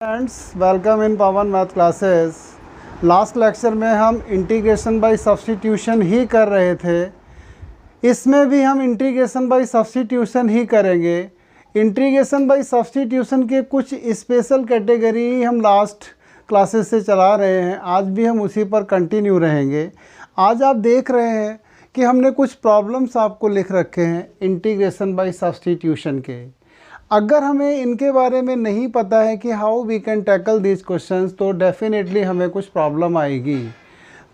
Friends, welcome in Pawan math classes. Last lecture में हम integration by substitution ही कर रहे थे। इसमें भी हम इंटीग्रेशन बाय सब्स्टिट्यूशन ही करेंगे। इंटीग्रेशन बाय सब्स्टिट्यूशन के कुछ स्पेशल कैटेगरी हम लास्ट क्लासेस से चला रहे हैं। आज भी हम उसी पर कंटिन्यू रहेंगे। आज आप देख रहे हैं कि हमने कुछ प्रॉब्लम्स आपको लिख रखे हैं इंटीग्रेशन बाय सब्स्टिट्यूशन के। अगर हमें इनके बारे में नहीं पता है कि how we can tackle these questions, तो डेफिनेटली हमें कुछ प्रॉब्लम आएगी।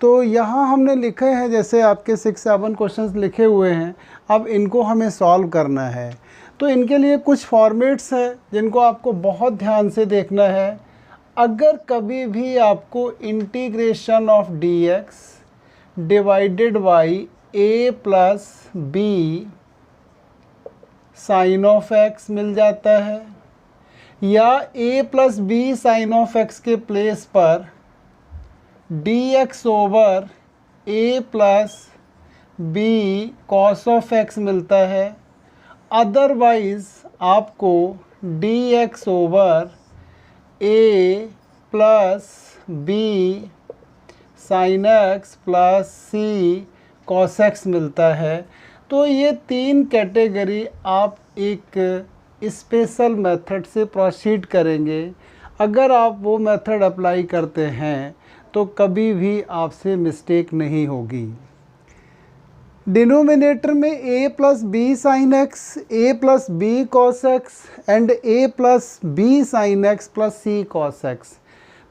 तो यहाँ हमने लिखे हैं, जैसे आपके 6-7 क्वेश्चंस लिखे हुए हैं। अब इनको हमें सॉल्व करना है। तो इनके लिए कुछ फॉर्मेट्स हैं जिनको आपको बहुत ध्यान से देखना है। अगर कभी भी आपको integration of dx divided by a plus b sine of x मिल जाता है, या a plus b sine of x के प्लेस पर dx over a plus b cos of x मिलता है, अदरवाइज आपको dx over a plus b sine x plus c cos x मिलता है। तो ये तीन कैटेगरी आप एक स्पेशल मेथड से प्रोसीड करेंगे। अगर आप वो मेथड अप्लाई करते हैं तो कभी भी आपसे मिस्टेक नहीं होगी। डिनोमिनेटर में a plus b sine x, a plus b cos x and a plus b sine x plus c cos x.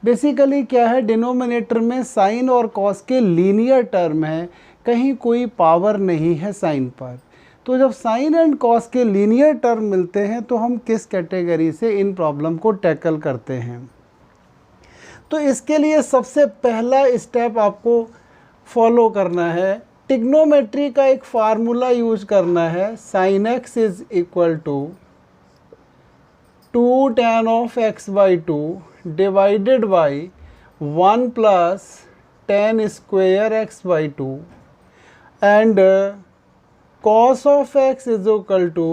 Basically क्या है, डिनोमिनेटर में साइन और कॉस के लीनियर टर्म है, कहीं कोई पावर नहीं है साइन पर। तो जब साइन एंड कॉस के लीनियर टर्म मिलते हैं तो हम किस कैटेगरी से इन प्रॉब्लम को टैकल करते हैं। तो इसके लिए सबसे पहला स्टेप आपको फॉलो करना है, ट्रिग्नोमेट्री का एक फार्मूला यूज करना है। Sine x is equal to 2 tan of x by 2 divided by 1 plus tan square x by 2 and cos of x is equal to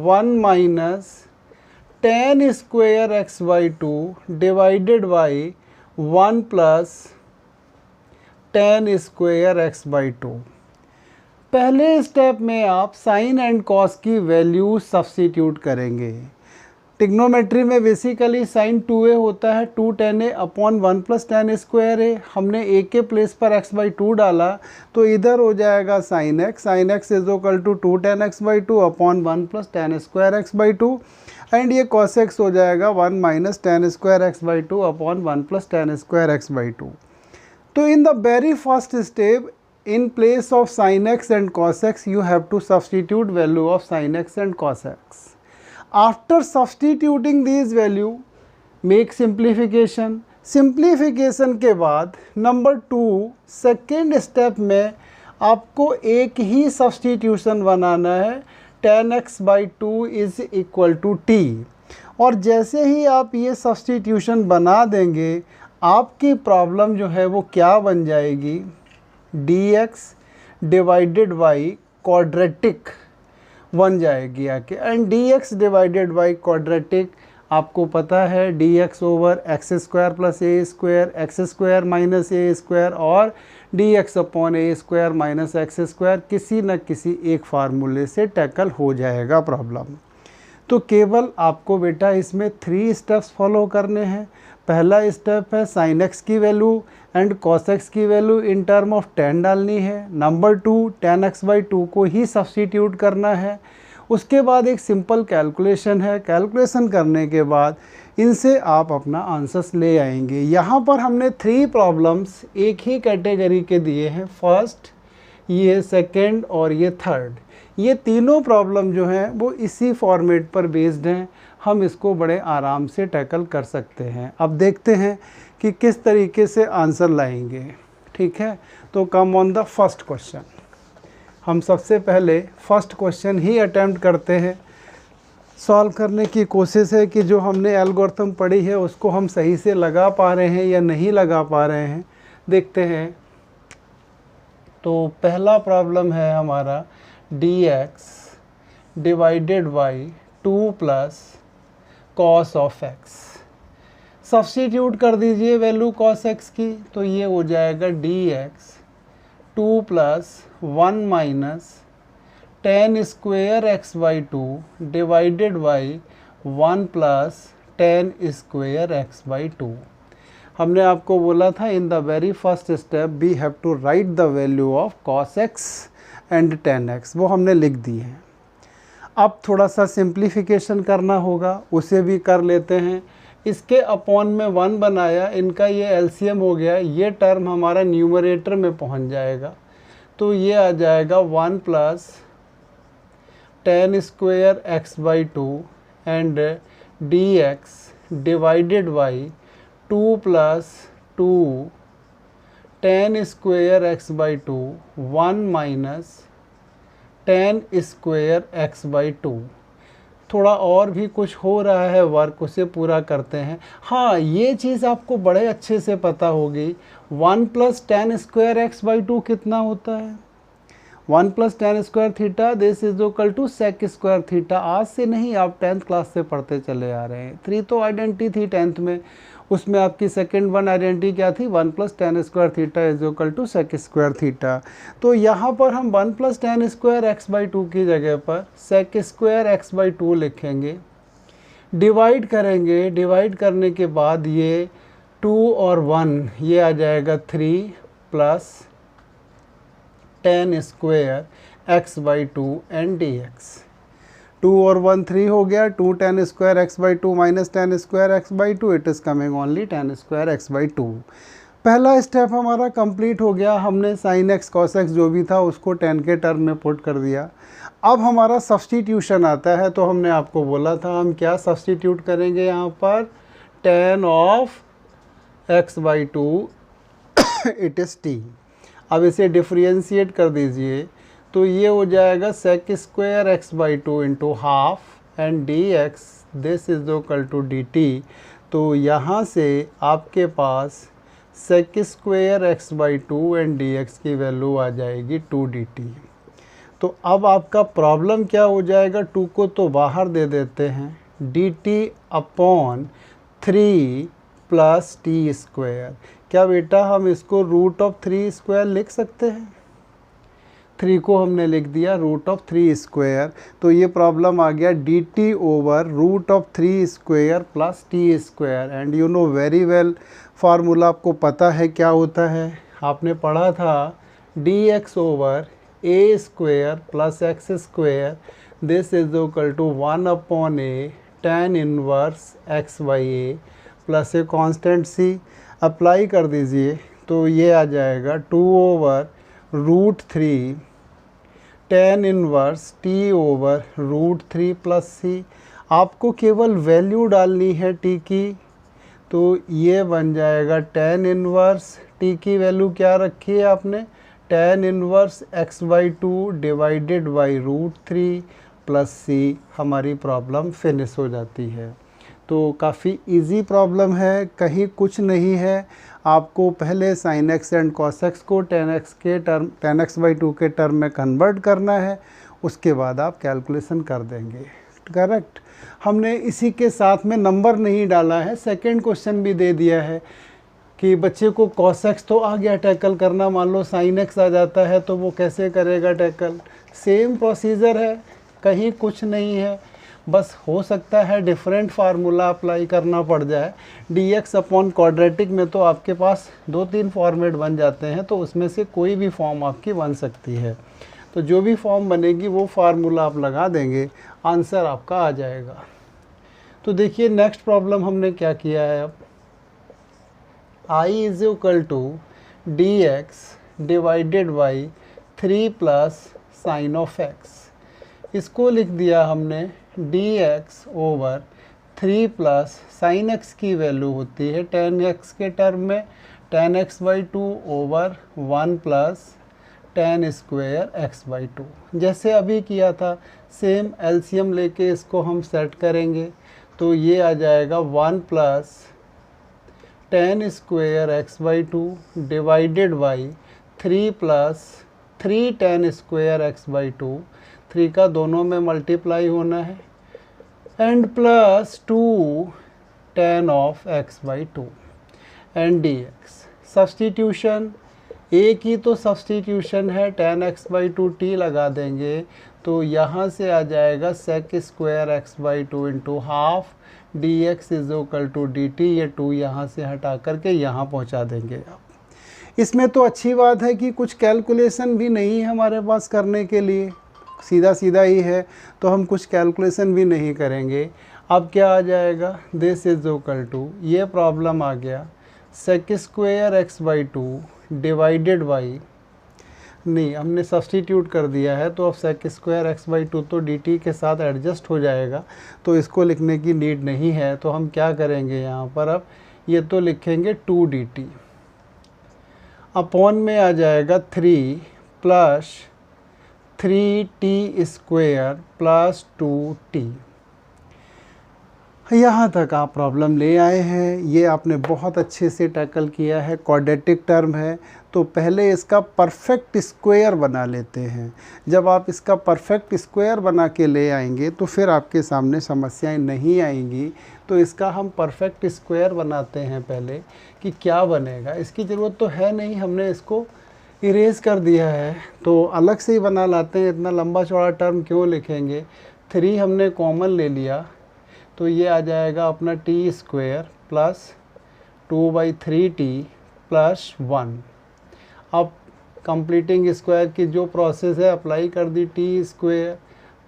1 minus tan square x by 2 divided by 1 plus tan square x by 2। पहले step में आप sine and cos की value substitute करेंगे। Trigonometry में basically sine 2a होता है, 2 tan a upon 1 plus tan square a। हमने a के प्लेस पर x बाई 2 डाला तो इधर हो जाएगा sine x is equal to 2 tan x by 2 upon 1 plus tan square x by 2, and ये cos x हो जाएगा 1 minus tan square x by 2 upon 1 plus tan square x by 2। तो इन the very first step, in place of sin x and cos x, you have to substitute value of sin x and cos x. After substituting these value, make simplification. Simplification के बाद number 2 second step में आपको एक ही substitution बनाना है, tan x by 2 is equal to t। और जैसे ही आप ये सब्स्टिट्यूशन बना देंगे, आपकी प्रॉब्लम जो है वो क्या बन जाएगी, dx डिवाइडेड बाई क्वाड्रेटिक बन जाएगी आके। And dx divided by quadratic आपको पता है dx over x square plus a square, x square minus a square, और dx upon a square minus x square, किसी न किसी एक फार्मूले से टैकल हो जाएगा प्रॉब्लम। तो केवल आपको बेटा इसमें 3 स्टेप्स फॉलो करने हैं। पहला स्टेप है साइन एक्स की वैल्यू एंड कॉस एक्स की वैल्यू इन टर्म ऑफ 10 डालनी है। नंबर 2 tan x बाई 2 को ही सब्स्टिट्यूट करना है। उसके बाद एक सिंपल कैलकुलेशन है, कैलकुलेशन करने के बाद इनसे आप अपना आंसर्स ले आएंगे। यहाँ पर हमने 3 प्रॉब्लम्स एक ही कैटेगरी के दिए हैं, फर्स्ट, ये सेकेंड और ये थर्ड। ये तीनों प्रॉब्लम जो हैं वो इसी फॉर्मेट पर बेस्ड हैं। हम इसको बड़े आराम से टैकल कर सकते हैं। अब देखते हैं कि किस तरीके से आंसर लाएंगे। ठीक है, तो come on the first question. हम सबसे पहले फर्स्ट क्वेश्चन ही अटेम्प्ट करते हैं। सॉल्व करने की कोशिश है कि जो हमने एल्गोरिथम पढ़ी है उसको हम सही से लगा पा रहे हैं या नहीं लगा पा रहे हैं, देखते हैं। तो पहला प्रॉब्लम है हमारा dx divided by 2 plus cos of x। Substitute कर दीजिए वैल्यू cos x की, तो ये हो जाएगा dx 2 plus 1 minus tan square x by two divided by 1 plus tan square x by two. हमने आपको बोला था in the very first step we have to write the value of cos x and tan x, वो हमने लिख दी है। अब थोड़ा सा सिंप्लीफिकेशन करना होगा, उसे भी कर लेते हैं। इसके अपॉन में 1 बनाया, इनका ये एलसीएम हो गया, ये टर्म हमारा न्यूमरेटर में पहुंच जाएगा, तो ये आ जाएगा 1 plus tan square x by two and d x divided by 2 plus 2 ten square x by to 1 minus tan square x by to. थोड़ा और भी कुछ हो रहा है वर्क, उसे पूरा करते हैं। हाँ, ये चीज़ आपको बड़े अच्छे से पता होगी, 1 plus tan square x by two कितना होता है? 1 plus tan square theta this is equal to sec square theta. आज से नहीं, आप 10th क्लास से पढ़ते चले आ रहे हैं। 3 तो आइडेंटिटी थी 10th में, उसमें आपकी सेकेंड वन आइडेंटिटी क्या थी? 1 plus tan square theta is equal to sec square theta. तो यहाँ पर हम 1 plus tan square x by two की जगह पर sec square x by two लिखेंगे, डिवाइड करेंगे। डिवाइड करने के बाद ये 2 और 1 ये आ जाएगा 3 plus tan square x by two and d x. 2 और 1 3 हो गया, 2 ten square x by to minus ten square x by two, it is coming only ten square x by to. पहला स्टेप हमारा कंप्लीट हो गया, हमने sine x cos x जो भी था उसको 10 के टर्म में पुट कर दिया। अब हमारा सब्स्टिट्यूशन आता है, तो हमने आपको बोला था हम क्या सब्स्टिट्यूट करेंगे यहाँ पर? Tan of x by two it is t. अब इसे डिफ्रेंशिएट कर दीजिए, तो ये हो जाएगा sec square x by two into half and d x this is equal to d t. तो यहाँ से आपके पास sec square x by two and d x की वैल्यू आ जाएगी 2 डी टी। तो अब आपका प्रॉब्लम क्या हो जाएगा? 2 को तो बाहर दे देते हैं, D T upon 3 plus t square. क्या बेटा हम इसको रूट ऑफ 3 स्क्वायर लिख सकते हैं? 3 को हमने लिख दिया रूट ऑफ 3 स्क्वायर, तो ये प्रॉब्लम आ गया d t over root of 3 square plus t square. And you know very well formula आपको पता है क्या होता है, आपने पढ़ा था d x over a square plus x square this is equal to 1 upon a tan inverse x by a plus a constant c. Apply कर दीजिए, तो ये आ जाएगा 2 over root 3 tan inverse t over root 3 plus सी। आपको केवल value डालनी है टी की, तो ये बन जाएगा टेन इनवर्स टी की वैल्यू क्या रखी है आपने? Tan inverse x by two divided by root 3 plus c. हमारी प्रॉब्लम फिनिश हो जाती है। तो काफ़ी इजी प्रॉब्लम है, कहीं कुछ नहीं है। आपको पहले sine x and cos x को टेन एक्स बाई टू के टर्म में कन्वर्ट करना है, उसके बाद आप कैलकुलेशन कर देंगे। करेक्ट। हमने इसी के साथ में नंबर नहीं डाला है, सेकंड क्वेश्चन भी दे दिया है कि बच्चे को कॉस एक्स तो आ गया टैकल करना, मान लो साइन एक्स आ जाता है तो वो कैसे करेगा टैकल? सेम प्रोसीजर है, कहीं कुछ नहीं है, बस हो सकता है डिफरेंट फार्मूला अप्लाई करना पड़ जाए। डी एक्स अपॉन क्वाड्रेटिक में तो आपके पास 2-3 फॉर्मेट बन जाते हैं, तो उसमें से कोई भी फॉर्म आपकी बन सकती है। तो जो भी फॉर्म बनेगी वो फार्मूला आप लगा देंगे, आंसर आपका आ जाएगा। तो देखिए नेक्स्ट प्रॉब्लम हमने क्या किया है। अब I is equal to d x divided by 3 plus sine of x. इसको लिख दिया हमने d x over 3 plus sine x की वैल्यू होती है टेन एक्स के टर्म में tan x by two over 1 plus tan square x by two. जैसे अभी किया था सेम एलसीएम लेके इसको हम सेट करेंगे, तो ये आ जाएगा 1 plus tan square x by two divided by 3 plus 3 ten square x by to. 3 का दोनों में मल्टीप्लाई होना है and plus 2 tan of x/2 and dx। Substitution, एक ही तो सब्सटीट्यूशन है, tan x/2 t लगा देंगे तो यहाँ से आ जाएगा sec square x/2 into half dx is equal to dt। ये 2 यहाँ से हटा करके यहाँ पहुँचा देंगे आप। इसमें तो अच्छी बात है कि कुछ कैलकुलेशन भी नहीं है हमारे पास करने के लिए, सीधा सीधा ही है, तो हम कुछ कैलकुलेशन भी नहीं करेंगे। अब क्या आ जाएगा, दिस इज इक्वल टू, ये प्रॉब्लम आ गया sec square x/2 divided by, नहीं हमने सब्सटीट्यूट कर दिया है तो अब sec स्क्वायर x/2 तो dt के साथ एडजस्ट हो जाएगा, तो इसको लिखने की नीड नहीं है। तो हम क्या करेंगे यहाँ पर, अब ये तो लिखेंगे 2 dt अपॉन में आ जाएगा 3 plus 3t square plus 2t। यहाँ तक आप प्रॉब्लम ले आए हैं, ये आपने बहुत अच्छे से टैकल किया है। क्वाड्रेटिक टर्म है तो पहले इसका परफेक्ट स्क्वायर बना लेते हैं। जब आप इसका परफेक्ट स्क्वायर बना के ले आएंगे तो फिर आपके सामने समस्याएं नहीं आएंगी। तो इसका हम परफेक्ट स्क्वायर बनाते हैं पहले कि क्या बनेगा। इसकी ज़रूरत तो है नहीं, हमने इसको इरेज कर दिया है, तो अलग से ही बना लाते हैं। इतना लंबा चौड़ा टर्म क्यों लिखेंगे। 3 हमने कॉमन ले लिया तो ये आ जाएगा अपना T square plus 2/3t plus 1। अब कंप्लीटिंग स्क्वायर की जो प्रोसेस है अप्लाई कर दी, t square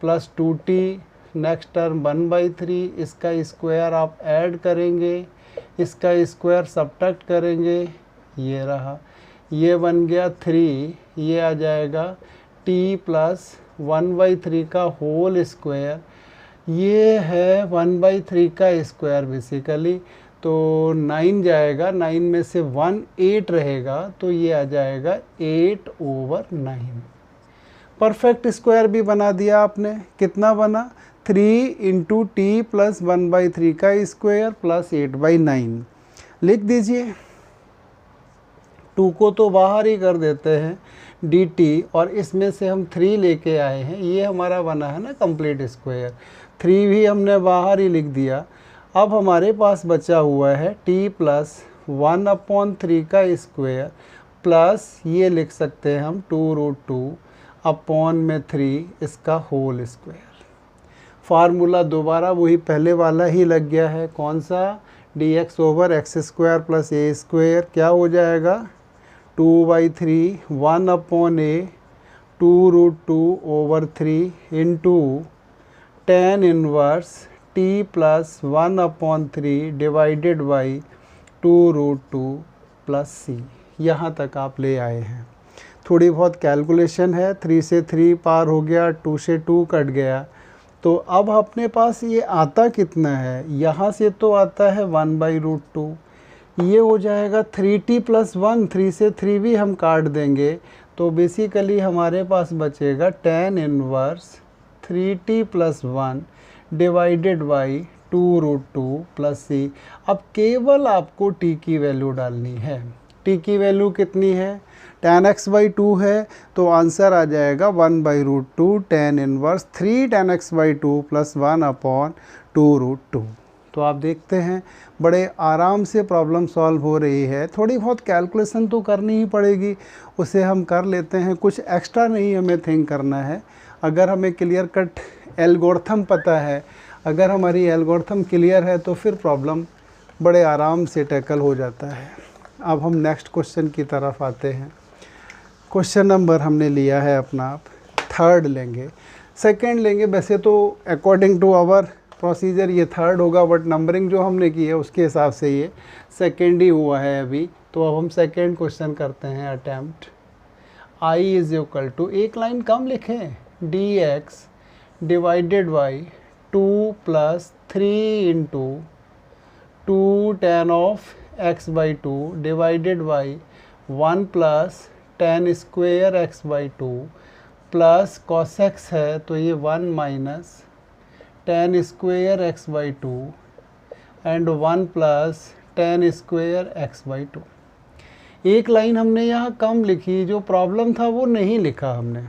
plus 2t, next term 1/3, इसका स्क्वायर आप ऐड करेंगे, इसका स्क्वायर सब्ट्रैक्ट करेंगे, ये रहा, ये बन गया 3, ये आ जाएगा t प्लस 1/3 का होल स्क्वायर, ये है 1/3 का स्क्वायर बेसिकली। तो 9 जाएगा, 9 में से 1 8 रहेगा, तो ये आ जाएगा 8/9। परफेक्ट स्क्वायर भी बना दिया आपने। कितना बना, 3 इंटू टी प्लस 1/3 का स्क्वायर प्लस 8/9 लिख दीजिए। 2 को तो बाहर ही कर देते हैं dt, और इसमें से हम 3 लेके आए हैं, ये हमारा बना है ना कंप्लीट स्क्वायर। 3 भी हमने बाहर ही लिख दिया। अब हमारे पास बचा हुआ है t प्लस 1/3 का स्क्वायर प्लस ये लिख सकते हैं हम 2√2 अपॉन में 3 इसका होल स्क्वायर। फार्मूला दोबारा वही पहले वाला ही लग गया है, कौन सा, dx over x square plus a square क्या हो जाएगा, 2/3 1/a 2√2/3 into tan inverse t plus 1/3 divided by 2√2 plus c। यहाँ तक आप ले आए हैं। थोड़ी बहुत कैलकुलेशन है, 3 से 3 पार हो गया, 2 से 2 कट गया। तो अब अपने पास ये आता कितना है, यहाँ से तो आता है 1/√2, ये हो जाएगा 3t प्लस 1, 3 से 3 भी हम काट देंगे, तो बेसिकली हमारे पास बचेगा tan inverse 3t plus 1 divided by 2√2 plus c। अब केवल आपको t की वैल्यू डालनी है। t की वैल्यू कितनी है, tan x/2 है, तो आंसर आ जाएगा 1/√2 tan inverse 3 tan x/2 plus 1/2√2। तो आप देखते हैं बड़े आराम से प्रॉब्लम सॉल्व हो रही है। थोड़ी बहुत कैलकुलेशन तो करनी ही पड़ेगी, उसे हम कर लेते हैं, कुछ एक्स्ट्रा नहीं हमें थिंक करना है। अगर हमें क्लियर कट एल्गोरिथम पता है, अगर हमारी एल्गोरिथम क्लियर है तो फिर प्रॉब्लम बड़े आराम से टैकल हो जाता है। अब हम नेक्स्ट क्वेश्चन की तरफ आते हैं। क्वेश्चन नंबर हमने लिया है अपना, थर्ड लेंगे, सेकंड लेंगे। वैसे तो अकॉर्डिंग टू आवर प्रोसीजर ये थर्ड होगा, बट नंबरिंग जो हमने की है उसके हिसाब से ये सेकंड ही हुआ है अभी। तो अब हम सेकंड क्वेश्चन करते हैं attempt. i is equal to, एक लाइन कम लिखें, dx divided by 2 plus 3 into 2 tan of x/2 divided by 1 plus tan square x/2 plus cos x है तो ये 1 minus tan square x/2 and 1 plus tan square x/2। एक line हमने यहाँ कम लिखी, जो प्रॉब्लम था वो नहीं लिखा हमने।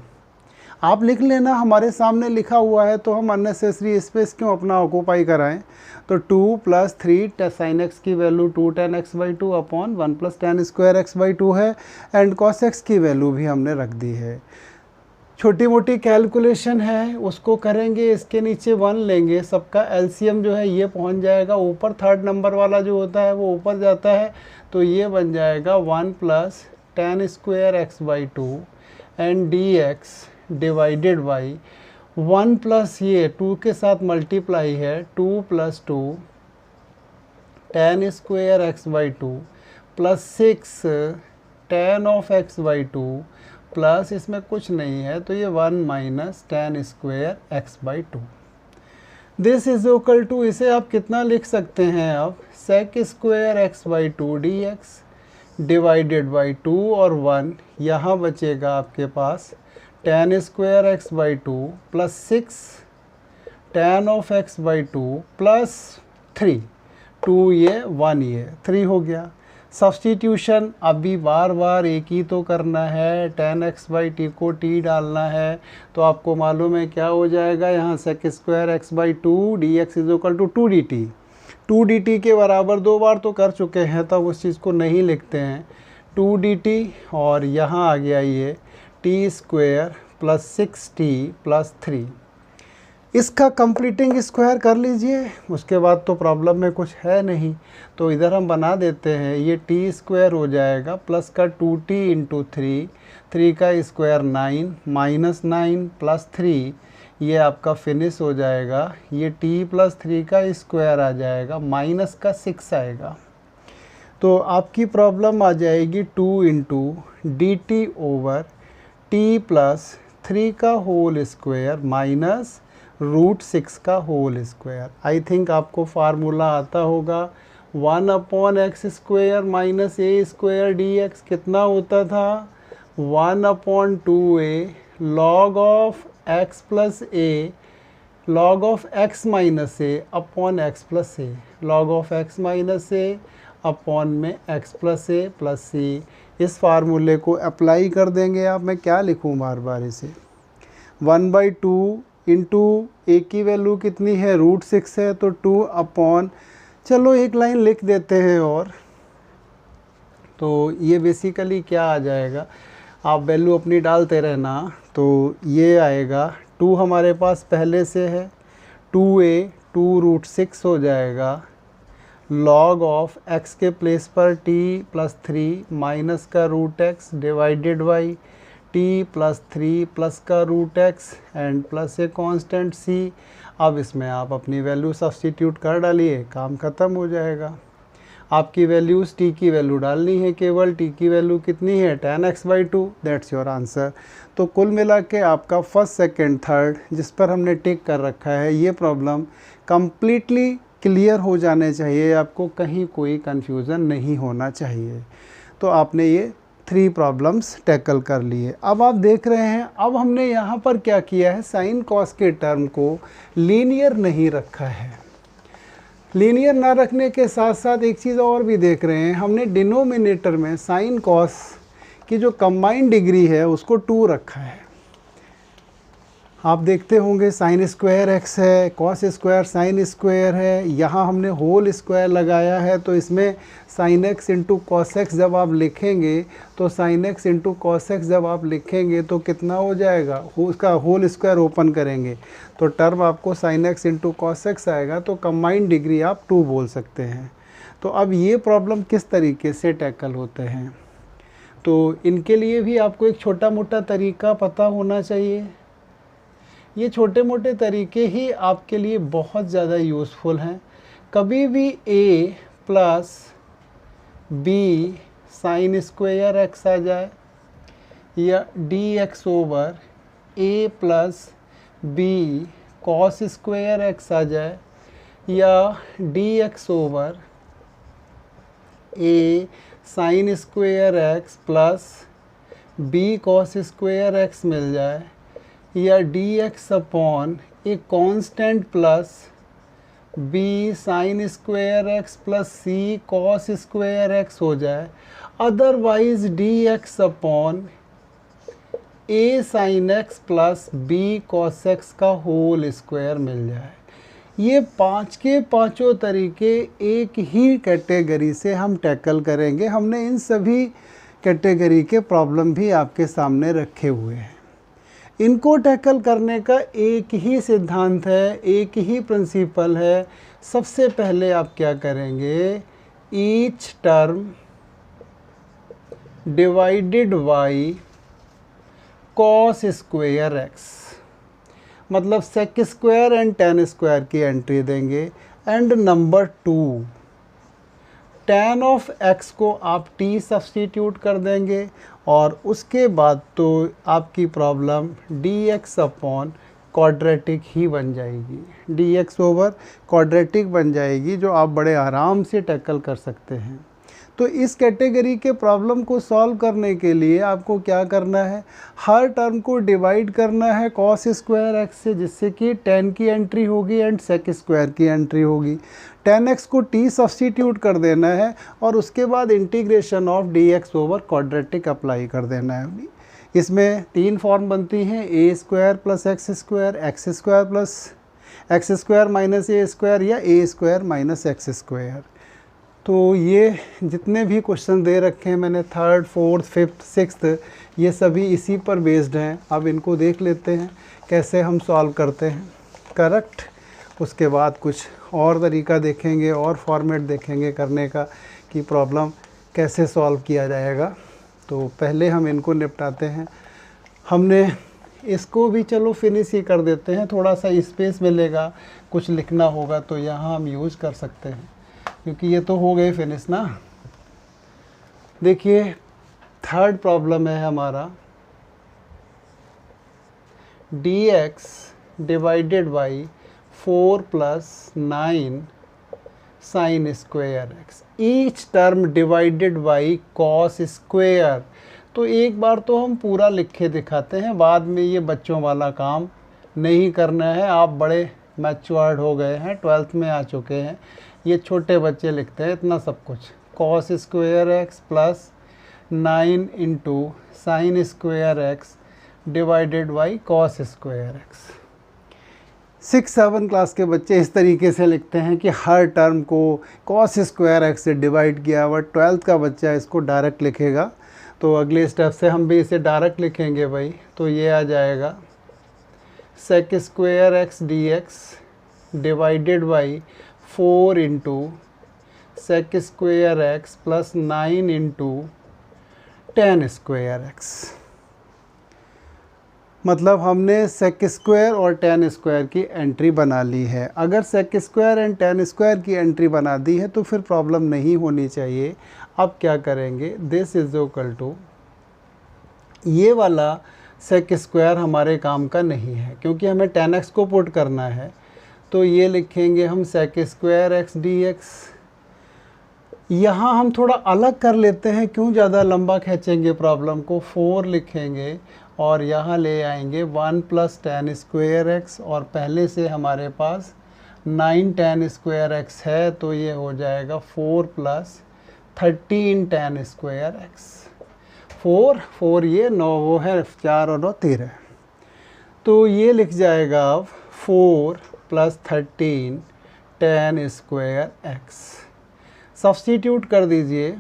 आप लिख लेना, हमारे सामने लिखा हुआ है तो हम अननेसेसरी स्पेस क्यों अपना ऑक्यूपाई कराएं। तो 2 + 3 साइन एक्स की value 2 tan x/2 upon 1 + tan square x/2 है, एंड कॉस एक्स की वैल्यू भी हमने रख दी है। छोटी मोटी कैलकुलेशन है उसको करेंगे, इसके नीचे 1 लेंगे, सबका एलसीएम जो है ये पहुंच जाएगा ऊपर, थर्ड नंबर वाला जो होता है वो ऊपर जाता है, तो ये बन जाएगा 1 + tan square x/2 and dx divided by 1 plus ये 2 के साथ मल्टीप्लाई है 2 + 2 tan square x/2 plus 6 tan of x/2 plus इसमें कुछ नहीं है तो ये 1 - tan square x/2। This is equal to, इसे आप कितना लिख सकते हैं अब, sec square x/2 dx divided by 2 और 1, यहाँ बचेगा आपके पास tan square x/2 plus 6 tan of x/2 plus 3, 2 ये 1 ये 3 हो गया। सब्स्टिट्यूशन अभी बार बार एक ही तो करना है, tan x/t को t डालना है, तो आपको मालूम है क्या हो जाएगा, यहाँ sec square x/2 dx is equal to 2dt। 2dt के बराबर 2 बार तो कर चुके हैं तब उस चीज़ को नहीं लिखते हैं, 2dt और यहाँ आ गया ये t square plus 6t plus 3। इसका कंप्लीटिंग स्क्वायर कर लीजिए, उसके बाद तो प्रॉब्लम में कुछ है नहीं, तो इधर हम बना देते हैं, ये टी स्क्वायर हो जाएगा प्लस का 2t इंटू 3, 3 का स्क्वायर 9 माइनस 9 प्लस 3, ये आपका फिनिश हो जाएगा, ये t + 3 का स्क्वायर आ जाएगा माइनस का 6 आएगा। तो आपकी प्रॉब्लम आ जाएगी 2 इंटू dt ओवर t + 3 का होल स्क्वायर माइनस √6 का होल स्क्वायर। आई थिंक आपको फार्मूला आता होगा, 1/x² माइनस a² dx कितना होता था, 1/2a log of x plus a log of x minus a upon x plus a, log of x minus a upon में x plus a plus c। इस फार्मूले को apply कर देंगे आप, मैं क्या लिखूँ बार बार इसे, 1/2 इंटू ए की वैल्यू कितनी है, √6 है, तो 2 अपॉन, चलो एक लाइन लिख देते हैं और, तो ये बेसिकली क्या आ जाएगा, आप वैल्यू अपनी डालते रहना, तो ये आएगा 2 हमारे पास पहले से है, 2a 2√6 हो जाएगा, log ऑफ x के प्लेस पर t + 3 माइनस का √x divided by t + 3 plus का √x and plus a constant c। अब इसमें आप अपनी वैल्यू सब्स्टिट्यूट कर डालिए, काम ख़त्म हो जाएगा। आपकी वैल्यूज़ t की वैल्यू डालनी है केवल, t की वैल्यू कितनी है, tan x/2, that's your answer. तो कुल मिला के आपका फर्स्ट सेकंड थर्ड जिस पर हमने टिक कर रखा है, ये प्रॉब्लम कम्प्लीटली क्लियर हो जाने चाहिए, आपको कहीं कोई कन्फ्यूज़न नहीं होना चाहिए। तो आपने ये 3 प्रॉब्लम्स टैकल कर लिए। अब आप देख रहे हैं, अब हमने यहाँ पर क्या किया है, साइन कॉस के टर्म को लीनियर नहीं रखा है। लीनियर ना रखने के साथ साथ एक चीज़ और भी देख रहे हैं, हमने डिनोमिनेटर में साइन कॉस की जो कंबाइंड डिग्री है उसको 2 रखा है। आप देखते होंगे साइन स्क्वायर x है, कॉस स्क्वायर साइन स्क्वायर है, यहाँ हमने होल स्क्वायर लगाया है, तो इसमें sine x into cos x जब आप लिखेंगे, तो sine x into cos x जब आप लिखेंगे तो कितना हो जाएगा, उसका होल स्क्वायर ओपन करेंगे तो टर्म आपको sine x into cos x आएगा, तो कंबाइंड डिग्री आप 2 बोल सकते हैं। तो अब ये प्रॉब्लम किस तरीके से टैकल होते हैं, तो इनके लिए भी आपको एक छोटा मोटा तरीका पता होना चाहिए। ये छोटे मोटे तरीके ही आपके लिए बहुत ज़्यादा यूज़फुल हैं। कभी भी a plus b sign square x आ जाए, या dx over a plus b cos square x आ जाए, या dx over a sign square x plus b cos square x मिल जाए, या dx अपॉन एक constant plus b sign square x plus c cos square x हो जाए। Otherwise dx upon a sin x plus b cos x का whole square मिल जाए। ये पांच के पांचों तरीके एक ही कैटेगरी से हम टैकल करेंगे। हमने इन सभी कैटेगरी के प्रॉब्लम भी आपके सामने रखे हुए हैं। इनको टैकल करने का एक ही सिद्धांत है, एक ही प्रिंसिपल है। सबसे पहले आप क्या करेंगे, each term divided by cos square x, मतलब sec square and tan square की एंट्री देंगे। And number 2, tan of x को आप टी सब्स्टिट्यूट कर देंगे और उसके बाद तो आपकी problem d x upon quadratic ही बन जाएगी। डी एक्स ओवर क्वाड्रेटिक बन जाएगी, जो आप बड़े आराम से टैकल कर सकते हैं। तो इस कैटेगरी के प्रॉब्लम को सॉल्व करने के लिए आपको क्या करना है, हर टर्म को डिवाइड करना है कॉस स्क्वायर एक्स से, जिससे कि टेन की एंट्री होगी एंड सेक स्क्वायर की एंट्री होगी। टेन एक्स को टी सब्स्टिट्यूट कर देना है और उसके बाद integration of d x over quadratic apply कर देना है। इसमें तीन फॉर्म बनती हैं, a square plus x square plus x square minus a square या a square minus x square. तो ये जितने भी क्वेश्चन दे रखे हैं मैंने, थर्ड, फोर्थ, फिफ्थ, सिक्स्थ, ये सभी इसी पर बेस्ड हैं। अब इनको देख लेते हैं कैसे हम सॉल्व करते हैं करेक्ट। उसके बाद कुछ और तरीका देखेंगे और फॉर्मेट देखेंगे करने का कि प्रॉब्लम कैसे सॉल्व किया जाएगा। तो पहले हम इनको निपटाते हैं। हमने इसको भी चलो फिनिश ही कर देते हैं, थोड़ा सा स्पेस मिलेगा, कुछ लिखना होगा तो यहाँ हम यूज़ कर सकते हैं, क्योंकि ये तो हो गए फिनिश ना। देखिए थर्ड प्रॉब्लम है हमारा, D x divided by 4 plus 9 sine square x, each term divided by cos square. तो एक बार तो हम पूरा लिख के दिखाते हैं, बाद में ये बच्चों वाला काम नहीं करना है। आप बड़े मैच्योर्ड हो गए हैं, 12th में आ चुके हैं, ये छोटे बच्चे लिखते हैं इतना सब कुछ। Cos square x plus 9 into sine square x divided by cos square x. 6-7 class के बच्चे इस तरीके से लिखते हैं कि हर टर्म को कॉस स्क्वायर एक्स से डिवाइड किया हुआ। 12th का बच्चा इसको डायरेक्ट लिखेगा, तो अगले स्टेप से हम भी इसे डायरेक्ट लिखेंगे भाई। तो ये आ जाएगा sec square x d x divided by 4 into sec square x plus 9 into tan square x. मतलब हमने सेक स्क्वायर और टेन स्क्वायर की एंट्री बना ली है। अगर sec square and tan square की एंट्री बना दी है तो फिर प्रॉब्लम नहीं होनी चाहिए। अब क्या करेंगे, दिस इज इक्वल टू, ये वाला सेक स्क्वायर हमारे काम का नहीं है क्योंकि हमें टेन एक्स को पुट करना है। तो ये लिखेंगे हम sec square x d x. यहाँ हम थोड़ा अलग कर लेते हैं, क्यों ज़्यादा लंबा खींचेंगे प्रॉब्लम को। 4 लिखेंगे और यहाँ ले आएंगे 1 प्लस टेन स्क्वायर एक्स, और पहले से हमारे पास 9 टेन स्क्वायर एक्स है, तो ये हो जाएगा 4 प्लस 13 टेन स्क्वायर एक्स। 4 ये 9 वो है, 4 और 9 13। तो ये लिख जाएगा अब 4 plus 13 ten square x. Substitute कर दीजिए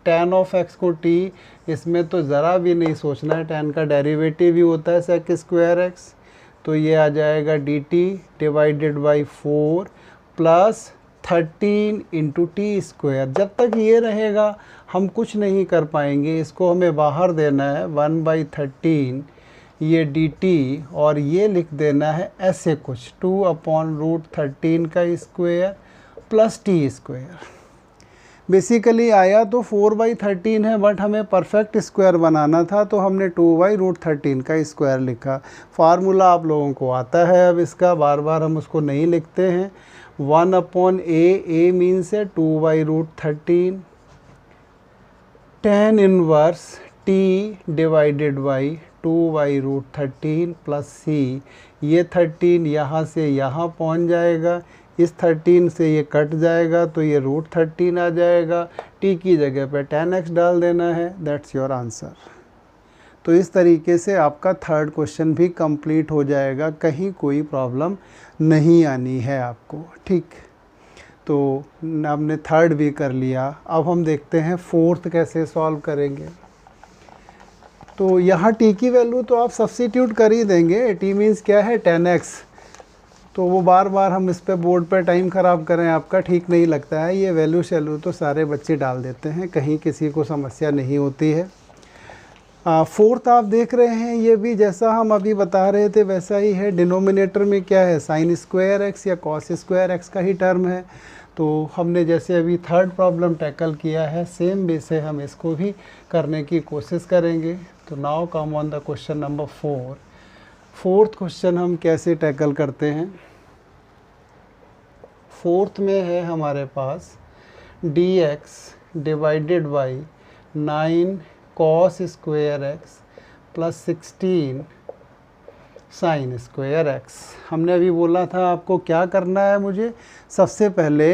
टेन ऑफ एक्स को टी, इसमें तो ज़रा भी नहीं सोचना है, टेन का डेरिवेटिव ही होता है सेक स्क्वायर एक्स। तो ये आ जाएगा D T divided by 4 plus 13 into T square. जब तक ये रहेगा हम कुछ नहीं कर पाएंगे, इसको हमें बाहर देना है 1/13 ये डी टी, और ये लिख देना है ऐसे कुछ 2/√13 का square plus t square. Basically आया तो 4/13 है, बट हमें परफेक्ट स्क्वायर बनाना था तो हमने 2/√13 का स्क्वायर लिखा। फार्मूला आप लोगों को आता है, अब इसका बार बार हम उसको नहीं लिखते हैं। 1/a मीन्स है 2/√13 tan inverse t divided by 2/√13 plus c। ये 13 यहाँ से यहाँ पहुँच जाएगा, इस 13 से ये कट जाएगा तो ये √13 आ जाएगा। t की जगह पे tan x डाल देना है, दैट्स योर आंसर। तो इस तरीके से आपका थर्ड क्वेश्चन भी कंप्लीट हो जाएगा, कहीं कोई प्रॉब्लम नहीं आनी है आपको। ठीक, तो हमने थर्ड भी कर लिया। अब हम देखते हैं फोर्थ कैसे सॉल्व करेंगे। तो यहाँ टी की वैल्यू तो आप सब्स्टिट्यूट कर ही देंगे। टी मीन्स क्या है, 10x। तो वो बार बार हम इस पे बोर्ड पे टाइम ख़राब करें आपका ठीक नहीं लगता है। ये वैल्यू शैल्यू तो सारे बच्चे डाल देते हैं, कहीं किसी को समस्या नहीं होती है। फोर्थ आप देख रहे हैं, ये भी जैसा हम अभी बता रहे थे वैसा ही है। डिनोमिनेटर में क्या है, साइन स्क्वायर एक्स या कॉस स्क्वायर एक्स का ही टर्म है। तो हमने जैसे अभी थर्ड प्रॉब्लम टैकल किया है, सेम वे से हम इसको भी करने की कोशिश करेंगे। तो now come on the question number 4। Fourth question हम कैसे टैकल करते हैं। फोर्थ में है हमारे पास dx divided by 9 cos square x plus 16 sine square x. हमने अभी बोला था आपको क्या करना है, मुझे सबसे पहले